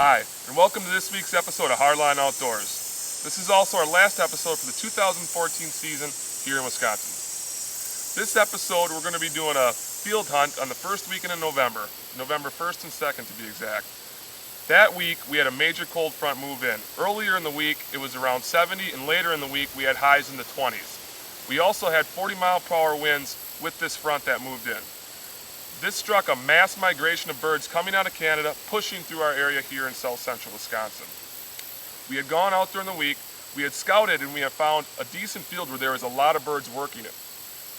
Hi, and welcome to this week's episode of Hardline Outdoors. This is also our last episode for the 2014 season here in Wisconsin. This episode we're going to be doing a field hunt on the first weekend in November, November 1st and 2nd to be exact. That week we had a major cold front move in. Earlier in the week it was around 70 and later in the week we had highs in the 20s. We also had 40-mile-per-hour winds with this front that moved in. This struck a mass migration of birds coming out of Canada, pushing through our area here in south central Wisconsin. We had gone out during the week, we had scouted, and we had found a decent field where there was a lot of birds working it.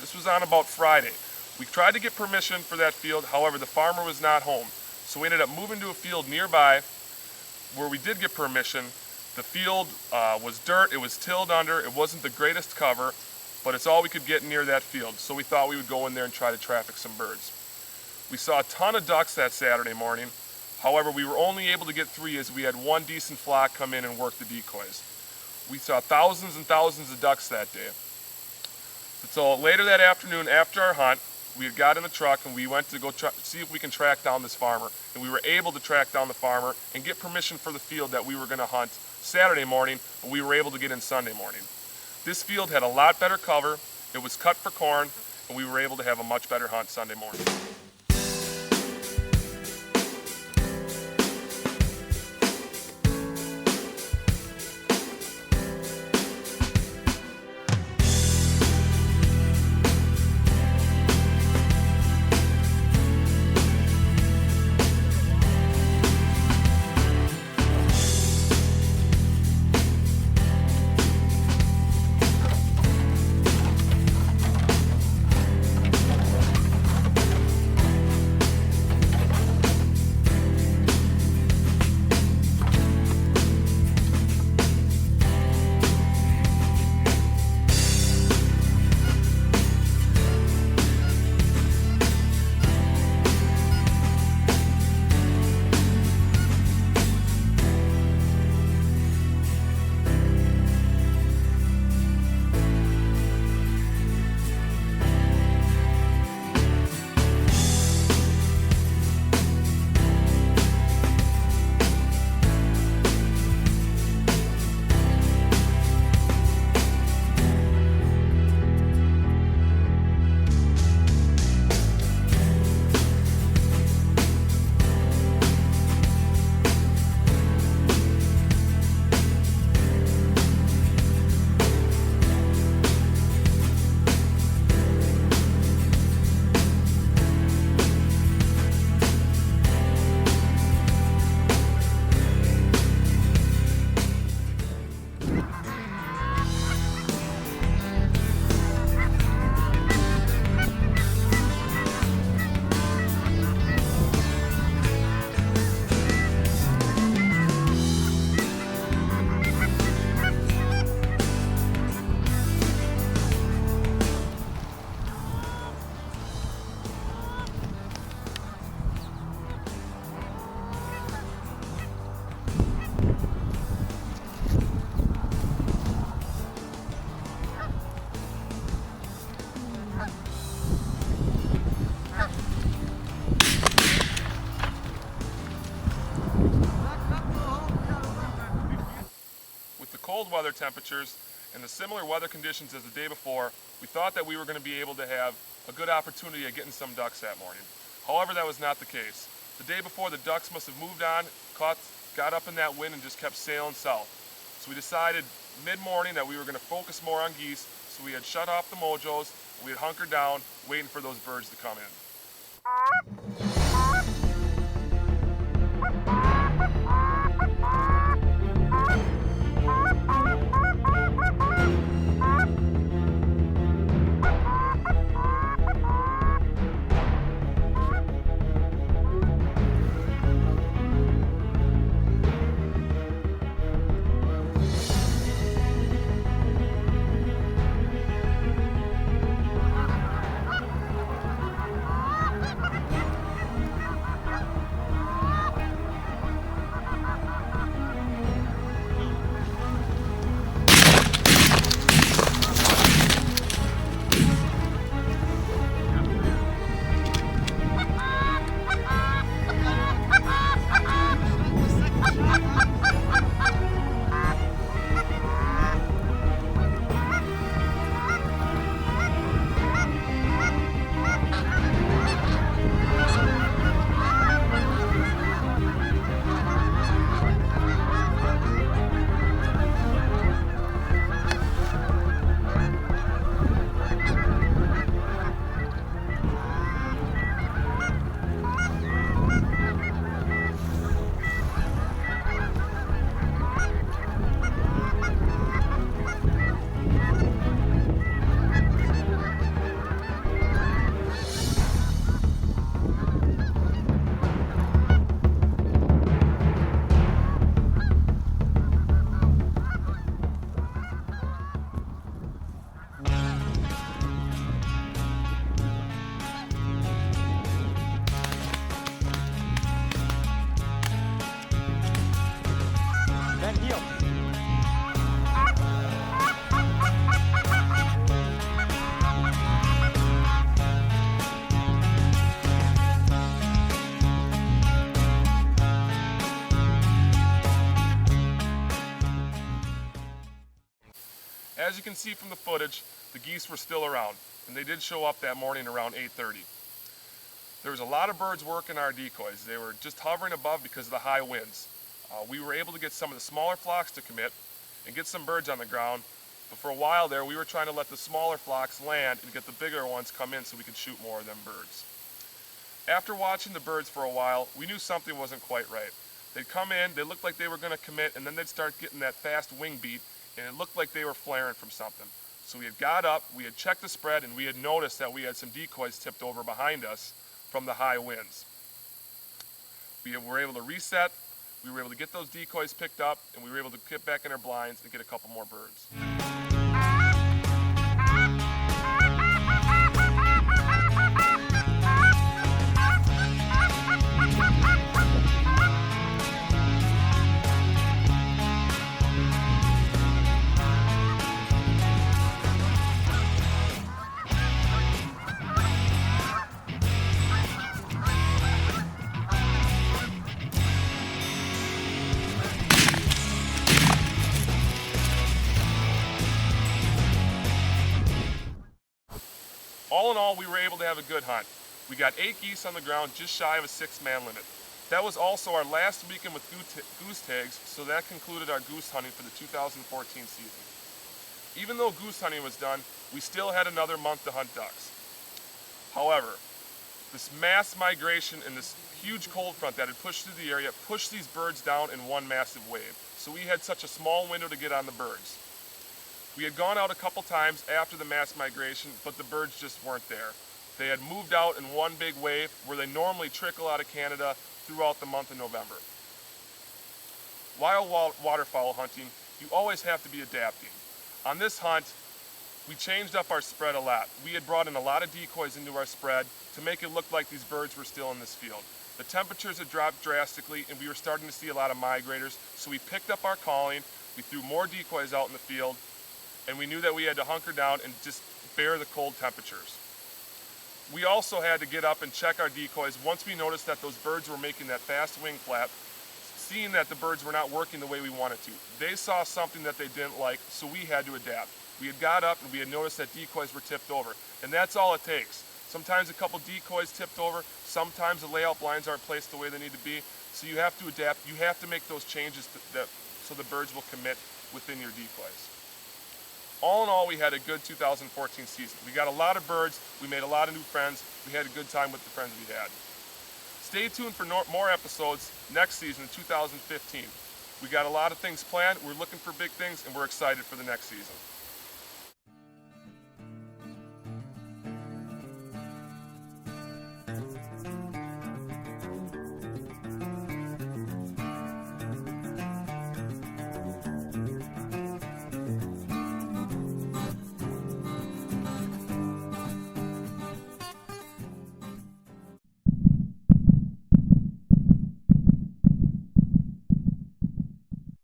This was on about Friday. We tried to get permission for that field, however the farmer was not home. So we ended up moving to a field nearby where we did get permission. The field was dirt, it was tilled under, it wasn't the greatest cover, but it's all we could get near that field. So we thought we would go in there and try to traffic some birds. We saw a ton of ducks that Saturday morning. However, we were only able to get 3 as we had one decent flock come in and work the decoys. We saw thousands and thousands of ducks that day. So later that afternoon, after our hunt, we had got in the truck and we went to go see if we can track down this farmer. And we were able to track down the farmer and get permission for the field that we were going to hunt Saturday morning, but we were able to get in Sunday morning. This field had a lot better cover, it was cut for corn, and we were able to have a much better hunt Sunday morning. Cold weather temperatures and the similar weather conditions as the day before, we thought that we were going to be able to have a good opportunity at getting some ducks that morning. However, that was not the case. The day before, the ducks must have moved on, got up in that wind and just kept sailing south. So we decided mid-morning that we were going to focus more on geese, so we had shut off the mojos, we had hunkered down, waiting for those birds to come in. As you can see from the footage, the geese were still around, and they did show up that morning around 8:30. There was a lot of birds working our decoys. They were just hovering above because of the high winds. We were able to get some of the smaller flocks to commit and get some birds on the ground, but for a while there we were trying to let the smaller flocks land and get the bigger ones come in so we could shoot more of them birds. After watching the birds for a while, we knew something wasn't quite right. They'd come in, they looked like they were going to commit, and then they'd start getting that fast wing beat, and it looked like they were flaring from something. So we had got up, we had checked the spread, and we had noticed that we had some decoys tipped over behind us from the high winds. We were able to reset, we were able to get those decoys picked up, and we were able to get back in our blinds and get a couple more birds. All in all, we were able to have a good hunt. We got 8 geese on the ground, just shy of a 6-man limit. That was also our last weekend with goose tags, so that concluded our goose hunting for the 2014 season. Even though goose hunting was done, we still had another month to hunt ducks. However, this mass migration and this huge cold front that had pushed through the area pushed these birds down in one massive wave. So we had such a small window to get on the birds. We had gone out a couple times after the mass migration, but the birds just weren't there. They had moved out in one big wave where they normally trickle out of Canada throughout the month of November. While waterfowl hunting, you always have to be adapting. On this hunt, we changed up our spread a lot. We had brought in a lot of decoys into our spread to make it look like these birds were still in this field. The temperatures had dropped drastically and we were starting to see a lot of migrators, so we picked up our calling, we threw more decoys out in the field, and we knew that we had to hunker down and just bear the cold temperatures. We also had to get up and check our decoys once we noticed that those birds were making that fast wing flap, seeing that the birds were not working the way we wanted to. They saw something that they didn't like, so we had to adapt. We had got up and we had noticed that decoys were tipped over, and that's all it takes. Sometimes a couple decoys tipped over, sometimes the layout blinds aren't placed the way they need to be, so you have to adapt. You have to make those changes so the birds will commit within your decoys. All in all, we had a good 2014 season. We got a lot of birds, we made a lot of new friends, we had a good time with the friends we had. Stay tuned for more episodes next season, 2015. We got a lot of things planned, we're looking for big things, and we're excited for the next season.